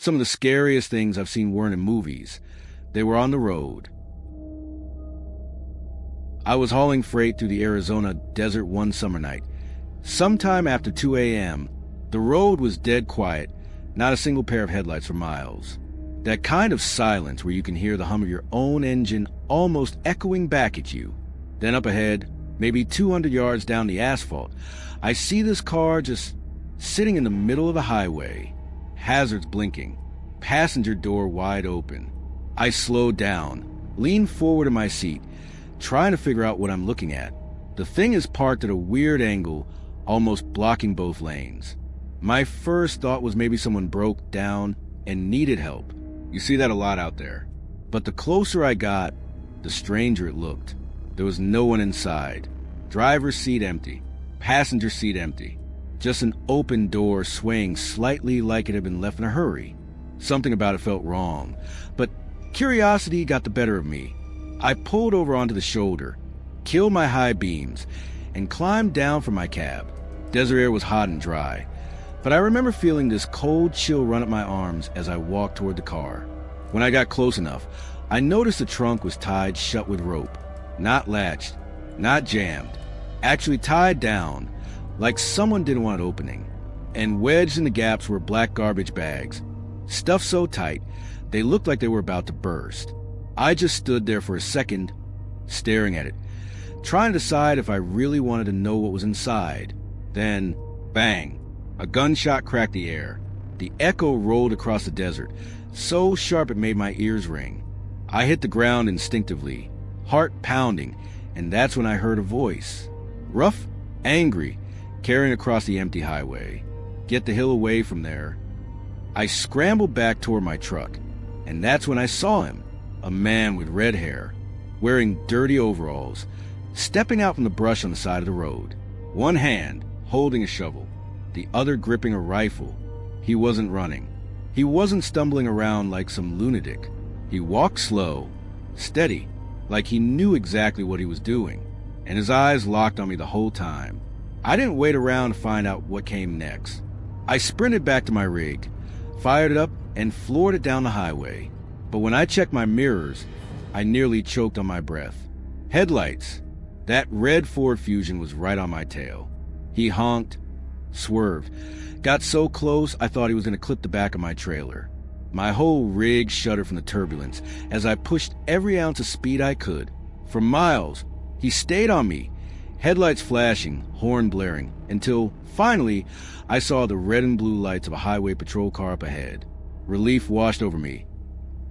Some of the scariest things I've seen weren't in movies. They were on the road. I was hauling freight through the Arizona desert one summer night. Sometime after 2 a.m., the road was dead quiet, not a single pair of headlights for miles. That kind of silence where you can hear the hum of your own engine almost echoing back at you. Then up ahead, maybe 200 yards down the asphalt, I see this car just sitting in the middle of the highway, hazards blinking, passenger door wide open. I slowed down, leaned forward in my seat, trying to figure out what I'm looking at. The thing is parked at a weird angle, almost blocking both lanes. My first thought was maybe someone broke down and needed help. You see that a lot out there. But the closer I got, the stranger it looked. There was no one inside. Driver's seat empty. Passenger seat empty. Just an open door swaying slightly like it had been left in a hurry. Something about it felt wrong. But curiosity got the better of me. I pulled over onto the shoulder, killed my high beams, and climbed down from my cab. Desert air was hot and dry, but I remember feeling this cold chill run up my arms as I walked toward the car. When I got close enough, I noticed the trunk was tied shut with rope. Not latched, not jammed, actually tied down, like someone didn't want it opening. And wedged in the gaps were black garbage bags, stuffed so tight they looked like they were about to burst. I just stood there for a second, staring at it, trying to decide if I really wanted to know what was inside. Then, bang, a gunshot cracked the air. The echo rolled across the desert, so sharp it made my ears ring. I hit the ground instinctively, heart pounding, and that's when I heard a voice. Rough, angry, carrying across the empty highway. Get the hill away from there. I scrambled back toward my truck, and that's when I saw him. A man with red hair, wearing dirty overalls, stepping out from the brush on the side of the road. One hand holding a shovel, the other gripping a rifle. He wasn't running. He wasn't stumbling around like some lunatic. He walked slow, steady, like he knew exactly what he was doing, and his eyes locked on me the whole time. I didn't wait around to find out what came next. I sprinted back to my rig, fired it up, and floored it down the highway. But when I checked my mirrors, I nearly choked on my breath. Headlights. That red Ford Fusion was right on my tail. He honked, swerved, got so close I thought he was going to clip the back of my trailer. My whole rig shuddered from the turbulence as I pushed every ounce of speed I could. For miles, he stayed on me, headlights flashing, horn blaring, until, finally, I saw the red and blue lights of a highway patrol car up ahead. Relief washed over me.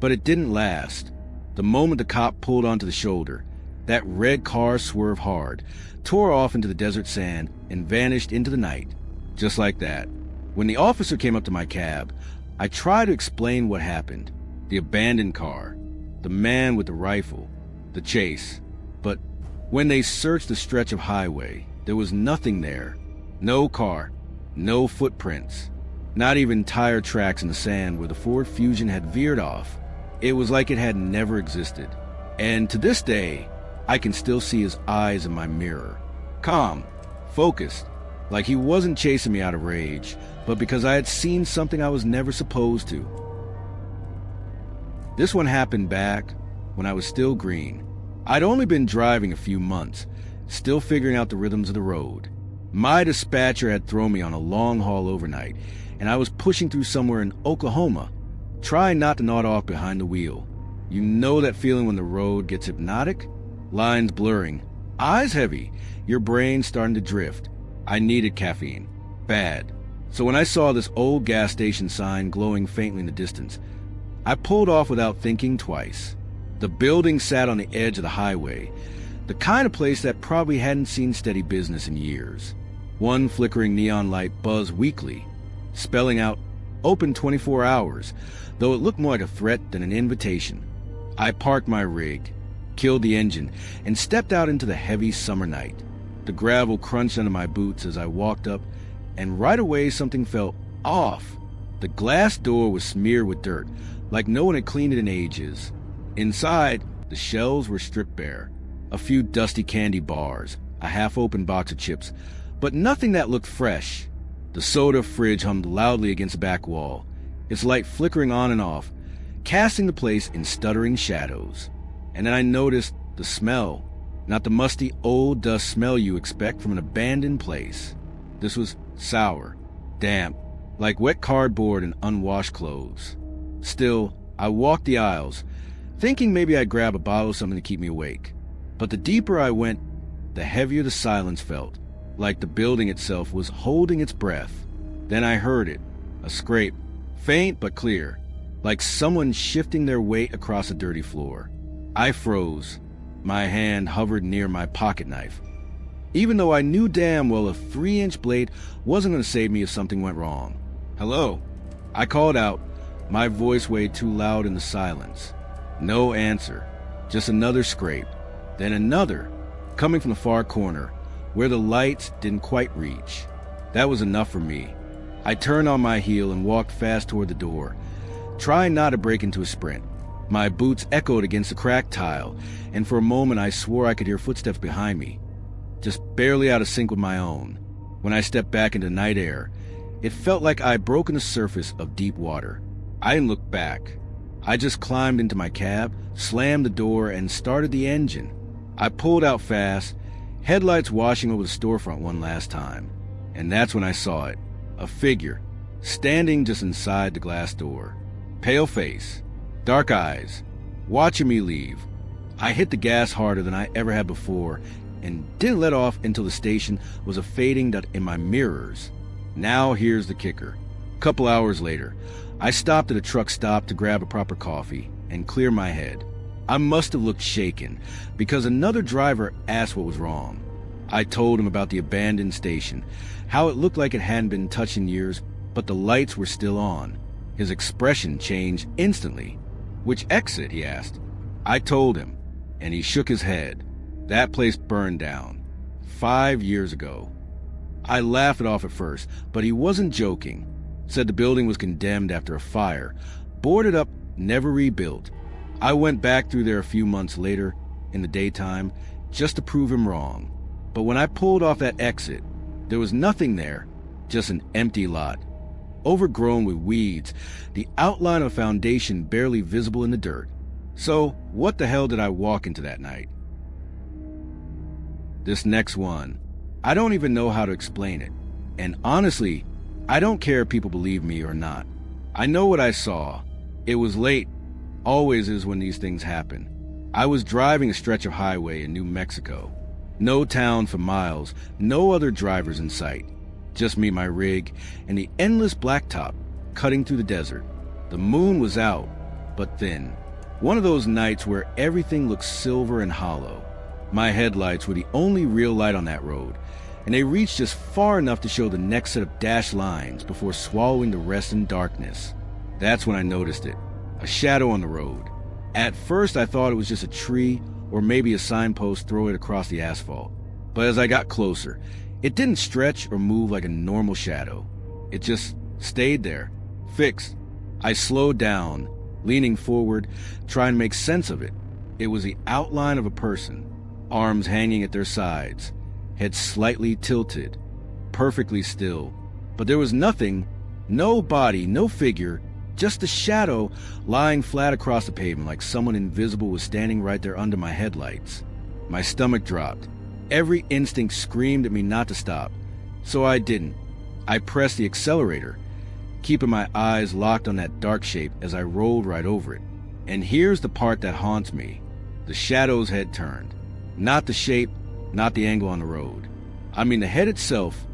But it didn't last. The moment the cop pulled onto the shoulder, that red car swerved hard, tore off into the desert sand, and vanished into the night. Just like that. When the officer came up to my cab, I tried to explain what happened. The abandoned car, the man with the rifle, the chase. But when they searched the stretch of highway, there was nothing there. No car, no footprints, not even tire tracks in the sand where the Ford Fusion had veered off. It was like it had never existed. And to this day, I can still see his eyes in my mirror. Calm, focused, like he wasn't chasing me out of rage, but because I had seen something I was never supposed to. This one happened back when I was still green. I'd only been driving a few months, still figuring out the rhythms of the road. My dispatcher had thrown me on a long haul overnight, and I was pushing through somewhere in Oklahoma, trying not to nod off behind the wheel. You know that feeling when the road gets hypnotic? Lines blurring, eyes heavy, your brain starting to drift. I needed caffeine. Bad. So when I saw this old gas station sign glowing faintly in the distance, I pulled off without thinking twice. The building sat on the edge of the highway, the kind of place that probably hadn't seen steady business in years. One flickering neon light buzzed weakly, spelling out open 24 hours, though it looked more like a threat than an invitation. I parked my rig, killed the engine, and stepped out into the heavy summer night. The gravel crunched under my boots as I walked up, and right away something felt off. The glass door was smeared with dirt, like no one had cleaned it in ages. Inside, the shelves were stripped bare. A few dusty candy bars, a half-open box of chips, but nothing that looked fresh. The soda fridge hummed loudly against the back wall, its light flickering on and off, casting the place in stuttering shadows. And then I noticed the smell, not the musty old dust smell you expect from an abandoned place. This was sour, damp, like wet cardboard and unwashed clothes. Still, I walked the aisles, thinking maybe I'd grab a bottle of something to keep me awake. But the deeper I went, the heavier the silence felt, like the building itself was holding its breath. Then I heard it, a scrape, faint but clear, like someone shifting their weight across a dirty floor. I froze. My hand hovered near my pocket knife, even though I knew damn well a 3-inch blade wasn't going to save me if something went wrong. "Hello?" I called out, my voice way too loud in the silence. No answer, just another scrape, then another, coming from the far corner, where the lights didn't quite reach. That was enough for me. I turned on my heel and walked fast toward the door, trying not to break into a sprint. My boots echoed against the cracked tile, and for a moment I swore I could hear footsteps behind me, just barely out of sync with my own. When I stepped back into night air, it felt like I'd broken the surface of deep water. I didn't look back. I just climbed into my cab, slammed the door, and started the engine. I pulled out fast, headlights washing over the storefront one last time. And that's when I saw it. A figure, standing just inside the glass door. Pale face, dark eyes, watching me leave. I hit the gas harder than I ever had before, and didn't let off until the station was a fading dot in my mirrors. Now here's the kicker. A couple hours later, I stopped at a truck stop to grab a proper coffee and clear my head. I must have looked shaken, because another driver asked what was wrong. I told him about the abandoned station, how it looked like it hadn't been touched in years, but the lights were still on. His expression changed instantly. "Which exit?" he asked. I told him, and he shook his head. That place burned down 5 years ago. I laughed it off at first, but he wasn't joking. Said the building was condemned after a fire, boarded up, never rebuilt. I went back through there a few months later, in the daytime, just to prove him wrong. But when I pulled off that exit, there was nothing there, just an empty lot, overgrown with weeds, the outline of a foundation barely visible in the dirt. So, what the hell did I walk into that night? This next one, I don't even know how to explain it. And honestly, I don't care if people believe me or not. I know what I saw. It was late. Always is when these things happen. I was driving a stretch of highway in New Mexico. No town for miles, no other drivers in sight. Just me, my rig, and the endless blacktop cutting through the desert. The moon was out, but thin. One of those nights where everything looks silver and hollow. My headlights were the only real light on that road, and they reached just far enough to show the next set of dashed lines before swallowing the rest in darkness. That's when I noticed it. A shadow on the road. At first I thought it was just a tree or maybe a signpost throwing it across the asphalt. But as I got closer, it didn't stretch or move like a normal shadow. It just stayed there, fixed. I slowed down, leaning forward, trying to make sense of it. It was the outline of a person, arms hanging at their sides, head slightly tilted, perfectly still. But there was nothing, no body, no figure, just a shadow lying flat across the pavement like someone invisible was standing right there under my headlights. My stomach dropped. Every instinct screamed at me not to stop, so I didn't. I pressed the accelerator, keeping my eyes locked on that dark shape as I rolled right over it. And here's the part that haunts me. The shadow's head turned. Not the shape, not the angle on the road. I mean the head itself,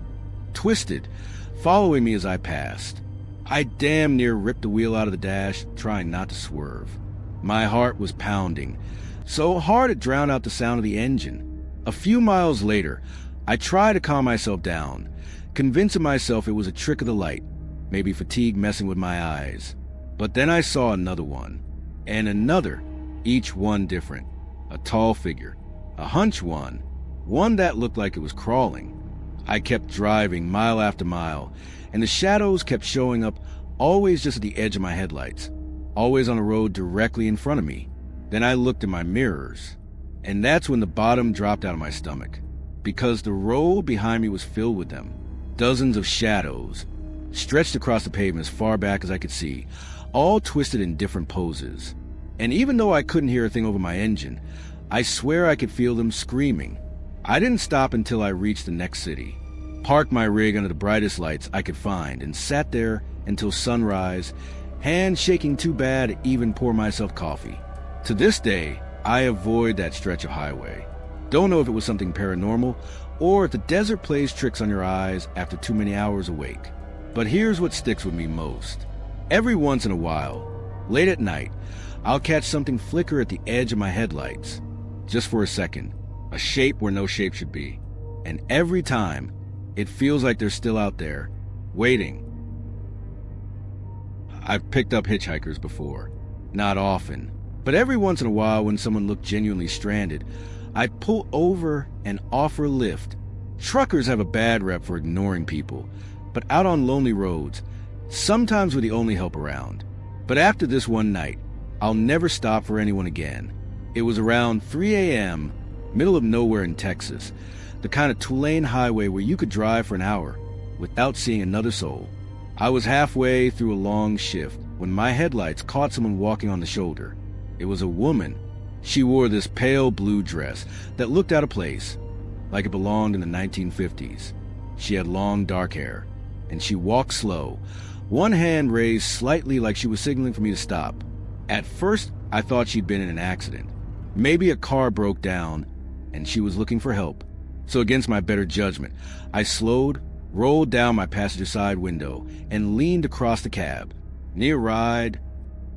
twisted, following me as I passed. I damn near ripped the wheel out of the dash, trying not to swerve. My heart was pounding, so hard it drowned out the sound of the engine. A few miles later, I tried to calm myself down, convincing myself it was a trick of the light, maybe fatigue messing with my eyes. But then I saw another one, and another, each one different. A tall figure, a hunched one that looked like it was crawling. I kept driving mile after mile, and the shadows kept showing up, always just at the edge of my headlights, always on the road directly in front of me. Then I looked in my mirrors, and that's when the bottom dropped out of my stomach, because the road behind me was filled with them, dozens of shadows, stretched across the pavement as far back as I could see, all twisted in different poses. And even though I couldn't hear a thing over my engine, I swear I could feel them screaming. I didn't stop until I reached the next city, parked my rig under the brightest lights I could find, and sat there until sunrise, hands shaking too bad to even pour myself coffee. To this day, I avoid that stretch of highway. Don't know if it was something paranormal or if the desert plays tricks on your eyes after too many hours awake. But here's what sticks with me most. Every once in a while, late at night, I'll catch something flicker at the edge of my headlights, just for a second, a shape where no shape should be. And every time, it feels like they're still out there, waiting. I've picked up hitchhikers before, not often, but every once in a while when someone looked genuinely stranded, I'd pull over and offer a lift. Truckers have a bad rep for ignoring people, but out on lonely roads, sometimes we're the only help around. But after this one night, I'll never stop for anyone again. It was around 3 a.m., middle of nowhere in Texas, the kind of two-lane highway where you could drive for an hour without seeing another soul. I was halfway through a long shift when my headlights caught someone walking on the shoulder. It was a woman. She wore this pale blue dress that looked out of place, like it belonged in the 1950s. She had long dark hair, and she walked slow, one hand raised slightly like she was signaling for me to stop. At first, I thought she'd been in an accident. Maybe a car broke down, and she was looking for help. So against my better judgment, I slowed, rolled down my passenger side window, and leaned across the cab. "Need a ride?"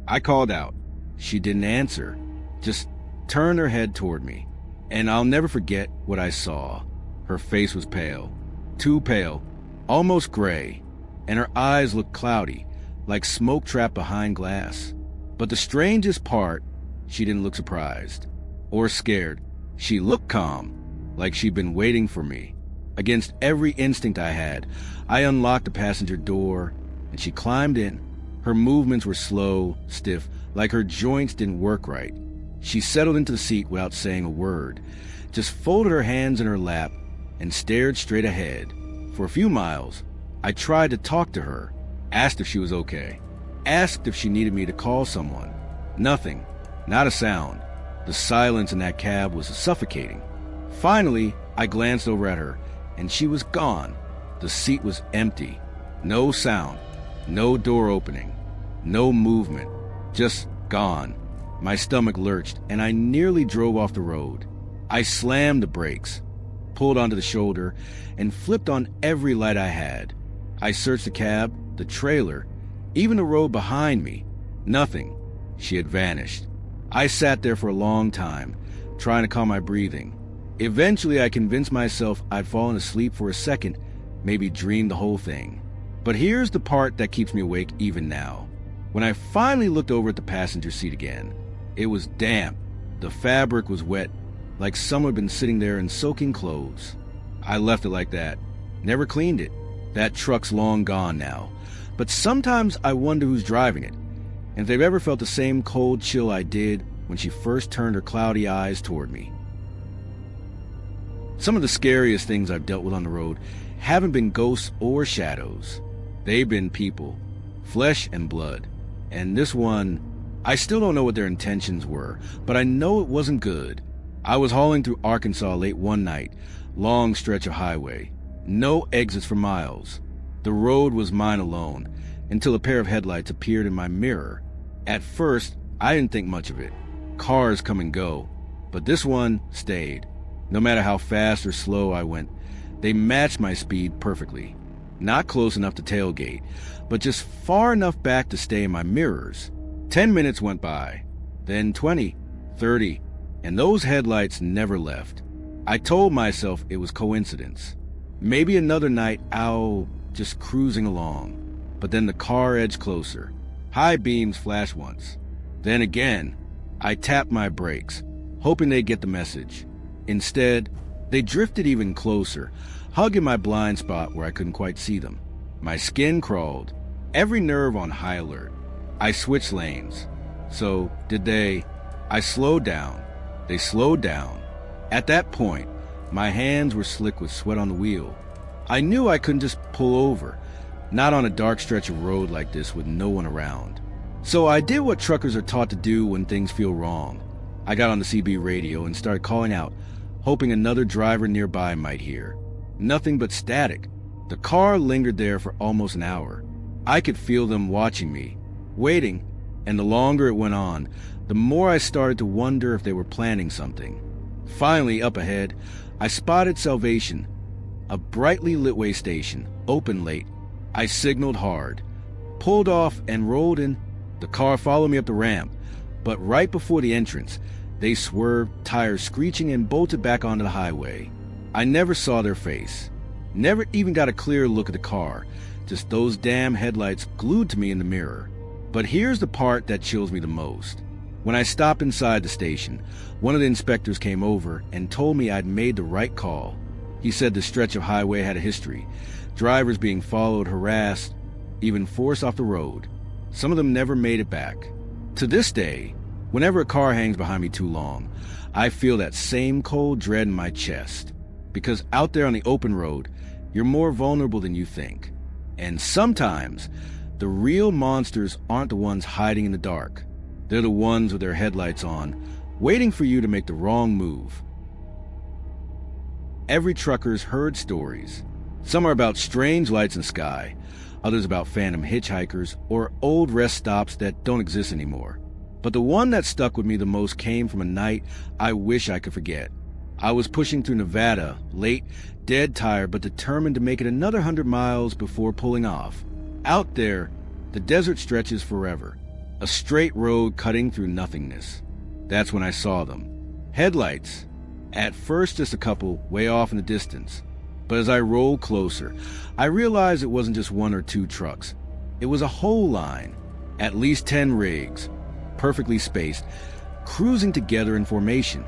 I called out. She didn't answer, just turned her head toward me. And I'll never forget what I saw. Her face was pale, too pale, almost gray, and her eyes looked cloudy, like smoke trapped behind glass. But the strangest part, she didn't look surprised or scared. She looked calm, like she'd been waiting for me. Against every instinct I had, I unlocked the passenger door, and she climbed in. Her movements were slow, stiff, like her joints didn't work right. She settled into the seat without saying a word, just folded her hands in her lap and stared straight ahead. For a few miles, I tried to talk to her, asked if she was okay, asked if she needed me to call someone. Nothing, not a sound. The silence in that cab was suffocating. Finally, I glanced over at her, and she was gone. The seat was empty. No sound, no door opening, no movement, just gone. My stomach lurched, and I nearly drove off the road. I slammed the brakes, pulled onto the shoulder, and flipped on every light I had. I searched the cab, the trailer, even the road behind me. Nothing. She had vanished. I sat there for a long time, trying to calm my breathing. Eventually, I convinced myself I'd fallen asleep for a second, maybe dreamed the whole thing. But here's the part that keeps me awake even now. When I finally looked over at the passenger seat again, it was damp. The fabric was wet, like someone had been sitting there in soaking clothes. I left it like that. Never cleaned it. That truck's long gone now. But sometimes I wonder who's driving it, and if they've ever felt the same cold chill I did when she first turned her cloudy eyes toward me. Some of the scariest things I've dealt with on the road haven't been ghosts or shadows. They've been people, flesh and blood. And this one, I still don't know what their intentions were, but I know it wasn't good. I was hauling through Arkansas late one night, long stretch of highway, no exits for miles. The road was mine alone, until a pair of headlights appeared in my mirror. At first, I didn't think much of it. Cars come and go, but this one stayed. No matter how fast or slow I went, they matched my speed perfectly. Not close enough to tailgate, but just far enough back to stay in my mirrors. 10 minutes went by, then 20, 30, and those headlights never left. I told myself it was coincidence. Maybe another night I'll just cruising along. But then the car edged closer. High beams flashed once. Then again, I tapped my brakes, hoping they'd get the message. Instead, they drifted even closer, hugging my blind spot where I couldn't quite see them. My skin crawled, every nerve on high alert. I switched lanes. So did they. I slowed down. They slowed down. At that point, my hands were slick with sweat on the wheel. I knew I couldn't just pull over. not on a dark stretch of road like this with no one around. So I did what truckers are taught to do when things feel wrong. I got on the CB radio and started calling out, hoping another driver nearby might hear. Nothing but static. The car lingered there for almost an hour. I could feel them watching me, waiting, and the longer it went on, the more I started to wonder if they were planning something. Finally, up ahead, I spotted Salvation, a brightly lit way station, open late. I signaled hard, pulled off, and rolled in. The car followed me up the ramp, but right before the entrance, they swerved, tires screeching, and bolted back onto the highway. I never saw their face. Never even got a clear look at the car, just those damn headlights glued to me in the mirror. But here's the part that chills me the most. When I stopped inside the station, one of the inspectors came over and told me I'd made the right call. He said the stretch of highway had a history, drivers being followed, harassed, even forced off the road. Some of them never made it back. To this day, whenever a car hangs behind me too long, I feel that same cold dread in my chest. Because out there on the open road, you're more vulnerable than you think. And sometimes, the real monsters aren't the ones hiding in the dark. They're the ones with their headlights on, waiting for you to make the wrong move. Every trucker's heard stories. Some are about strange lights in the sky, others about phantom hitchhikers or old rest stops that don't exist anymore. But the one that stuck with me the most came from a night I wish I could forget. I was pushing through Nevada, late, dead tired, but determined to make it another 100 miles before pulling off. Out there, the desert stretches forever, a straight road cutting through nothingness. That's when I saw them. Headlights. At first just a couple way off in the distance. But as I rolled closer, I realized it wasn't just one or two trucks. It was a whole line, at least 10 rigs, perfectly spaced, cruising together in formation.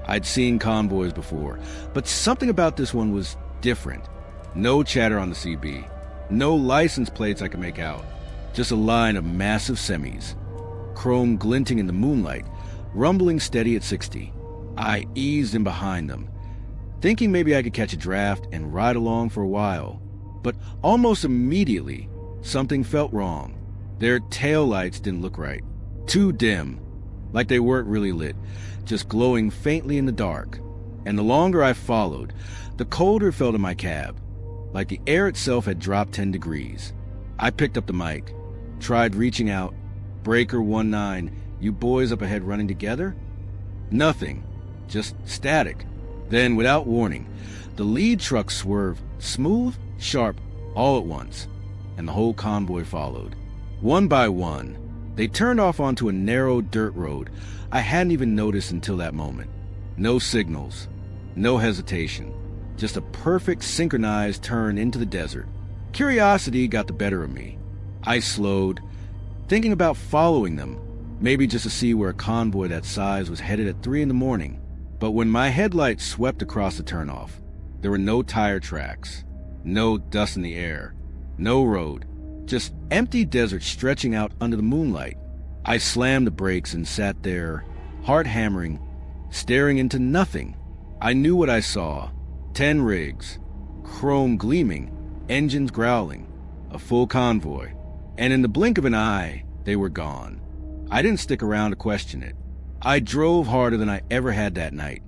I'd seen convoys before, but something about this one was different. No chatter on the CB, no license plates I could make out, just a line of massive semis, chrome glinting in the moonlight, rumbling steady at 60. I eased in behind them, thinking maybe I could catch a draft and ride along for a while. But almost immediately, something felt wrong. Their taillights didn't look right. Too dim, like they weren't really lit, just glowing faintly in the dark. And the longer I followed, the colder it felt in my cab, like the air itself had dropped 10 degrees. I picked up the mic, tried reaching out. Breaker 19, you boys up ahead running together? Nothing, just static. Then, without warning, the lead truck swerved, smooth, sharp, all at once, and the whole convoy followed. One by one, they turned off onto a narrow dirt road I hadn't even noticed until that moment. No signals, no hesitation, just a perfect synchronized turn into the desert. Curiosity got the better of me. I slowed, thinking about following them, maybe just to see where a convoy that size was headed at 3 a.m. But when my headlights swept across the turnoff, there were no tire tracks, no dust in the air, no road, just empty desert stretching out under the moonlight. I slammed the brakes and sat there, heart hammering, staring into nothing. I knew what I saw. 10 rigs, chrome gleaming, engines growling, a full convoy. And in the blink of an eye, they were gone. I didn't stick around to question it. I drove harder than I ever had that night,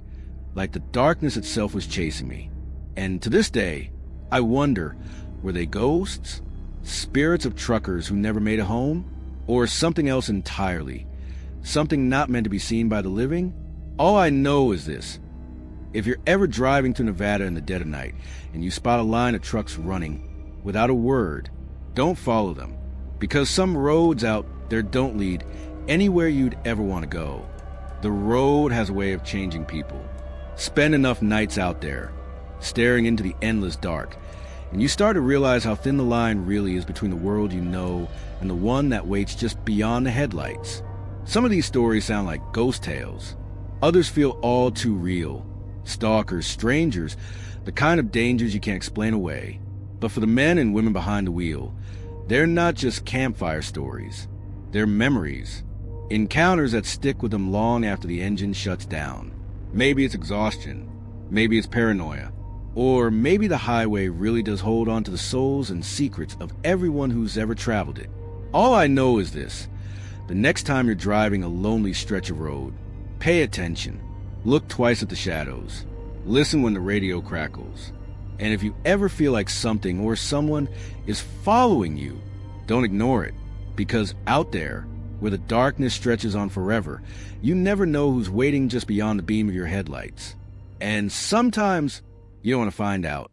like the darkness itself was chasing me. And to this day, I wonder, were they ghosts? Spirits of truckers who never made a home? Or something else entirely? Something not meant to be seen by the living? All I know is this. If you're ever driving through Nevada in the dead of night, and you spot a line of trucks running, without a word, don't follow them. Because some roads out there don't lead anywhere you'd ever want to go. The road has a way of changing people. Spend enough nights out there, staring into the endless dark, and you start to realize how thin the line really is between the world you know and the one that waits just beyond the headlights. Some of these stories sound like ghost tales. Others feel all too real. Stalkers, strangers, the kind of dangers you can't explain away. But for the men and women behind the wheel, they're not just campfire stories. They're memories. Encounters that stick with them long after the engine shuts down. Maybe it's exhaustion. Maybe it's paranoia. Or maybe the highway really does hold on to the souls and secrets of everyone who's ever traveled it. All I know is this: the next time you're driving a lonely stretch of road, pay attention. Look twice at the shadows. Listen when the radio crackles. And if you ever feel like something or someone is following you, don't ignore it. Because out there, where the darkness stretches on forever, you never know who's waiting just beyond the beam of your headlights. And sometimes you don't want to find out.